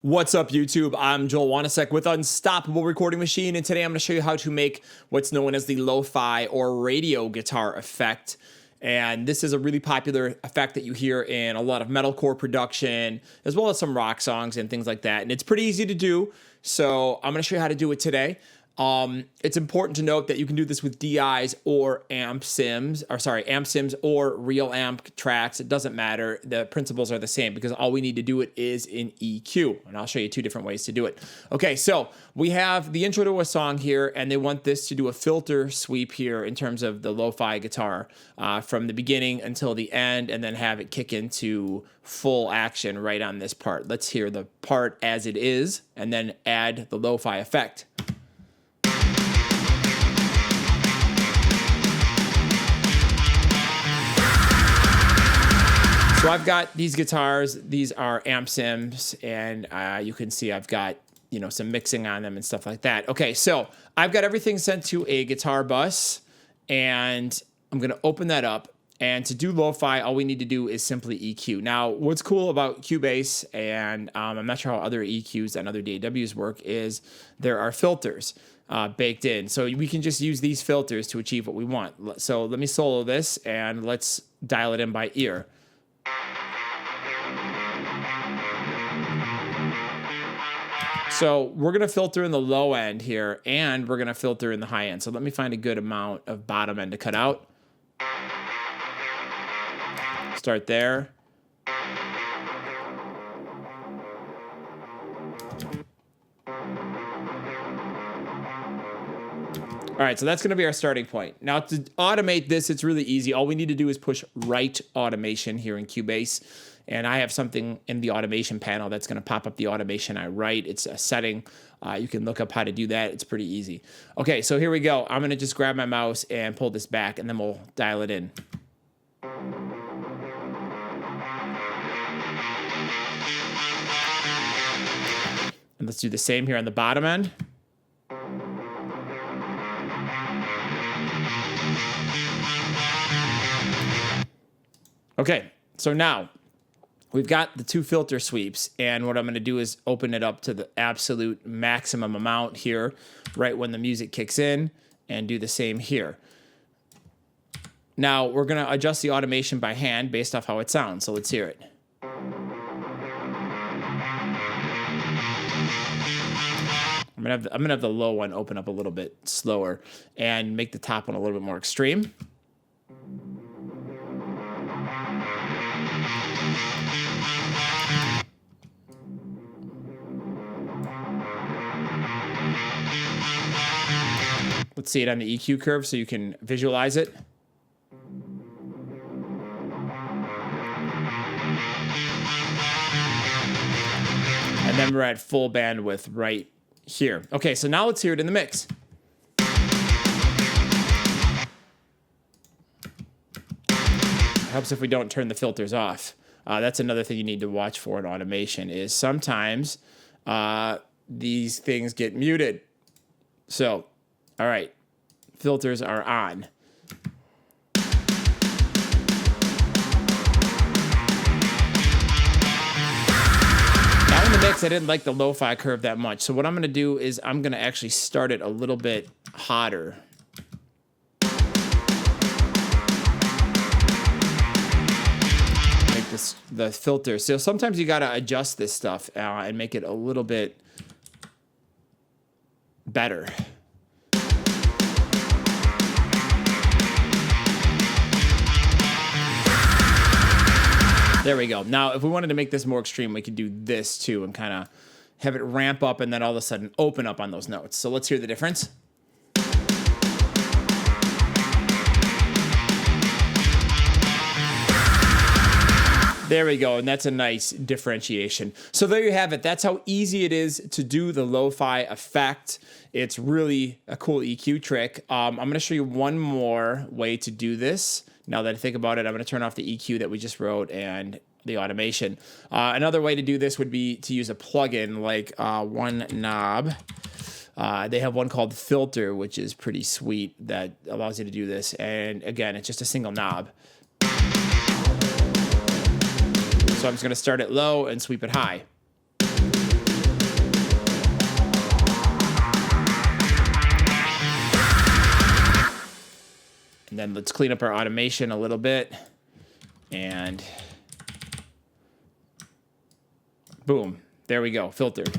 What's up, YouTube? I'm Joel Wanasek with Unstoppable Recording Machine, and today I'm going to show you how to make what's known as the lo-fi or radio guitar effect. And this is a really popular effect that you hear in a lot of metalcore production, as well as some rock songs and things like that. And it's pretty easy to do, so I'm going to show you how to do it today. It's important to note that you can do this with DIs or amp sims or real amp tracks. It doesn't matter. The principles are the same because all we need to do it is in EQ. And I'll show you two different ways to do it. Okay, so we have the intro to a song here, and they want this to do a filter sweep here in terms of the lo-fi guitar from the beginning until the end, and then have it kick into full action right on this part. Let's hear the part as it is, and then add the lo-fi effect. So I've got these guitars. These are amp sims, and you can see I've got, some mixing on them and stuff like that. Okay, so I've got everything sent to a guitar bus, and I'm going to open that up. And to do lo-fi, all we need to do is simply EQ. Now, what's cool about Cubase, and I'm not sure how other EQs and other DAWs work, is there are filters baked in. So we can just use these filters to achieve what we want. So let me solo this, and let's dial it in by ear. So we're going to filter in the low end here, and we're going to filter in the high end. So let me find a good amount of bottom end to cut out. Start there. All right, so that's going to be our starting point. Now, to automate this, it's really easy. All we need to do is push Write Automation here in Cubase. And I have something in the automation panel that's going to pop up the automation I write. It's a setting. You can look up how to do that. It's pretty easy. Okay, so here we go. I'm going to just grab my mouse and pull this back, and then we'll dial it in. And let's do the same here on the bottom end. Okay, so now we've got the two filter sweeps, and what I'm going to do is open it up to the absolute maximum amount here, right when the music kicks in, and do the same here. Now, we're going to adjust the automation by hand based off how it sounds, so let's hear it. I'm gonna have the low one open up a little bit slower and make the top one a little bit more extreme. Let's see it on the EQ curve so you can visualize it. And then we're at full bandwidth right here. Okay, so now let's hear it in the mix. Helps if we don't turn the filters off. That's another thing you need to watch for in automation is sometimes these things get muted. So, all right, filters are on. Now in the mix, I didn't like the lo-fi curve that much. So what I'm going to do is I'm going to actually start it a little bit hotter. Make this the filter. So sometimes you got to adjust this stuff and make it a little bit better. There we go. Now, if we wanted to make this more extreme, we could do this too and kind of have it ramp up and then all of a sudden open up on those notes. So let's hear the difference. There we go, and that's a nice differentiation. So there you have it. That's how easy it is to do the lo-fi effect. It's really a cool EQ trick. I'm going to show you one more way to do this. Now that I think about it, I'm going to turn off the EQ that we just wrote and the automation. Another way to do this would be to use a plugin like One Knob. They have one called Filter, which is pretty sweet that allows you to do this. And again, it's just a single knob. So I'm just going to start it low and sweep it high. then let's clean up our automation a little bit. And boom, there we go, filtered.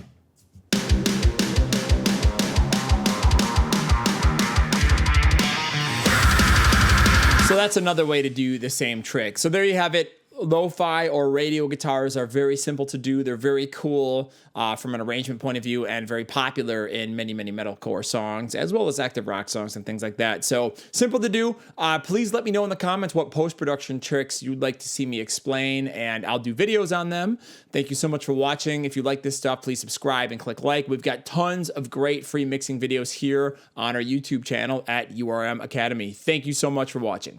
So that's another way to do the same trick. So there you have it. Lo-fi or radio guitars are very simple to do. They're very cool from an arrangement point of view and very popular in many, many metalcore songs, as well as active rock songs and things like that. So simple to do. Please let me know in the comments what post-production tricks you'd like to see me explain, and I'll do videos on them. Thank you so much for watching. If you like this stuff, please subscribe and click like. We've got tons of great free mixing videos here on our YouTube channel at URM Academy. Thank you so much for watching.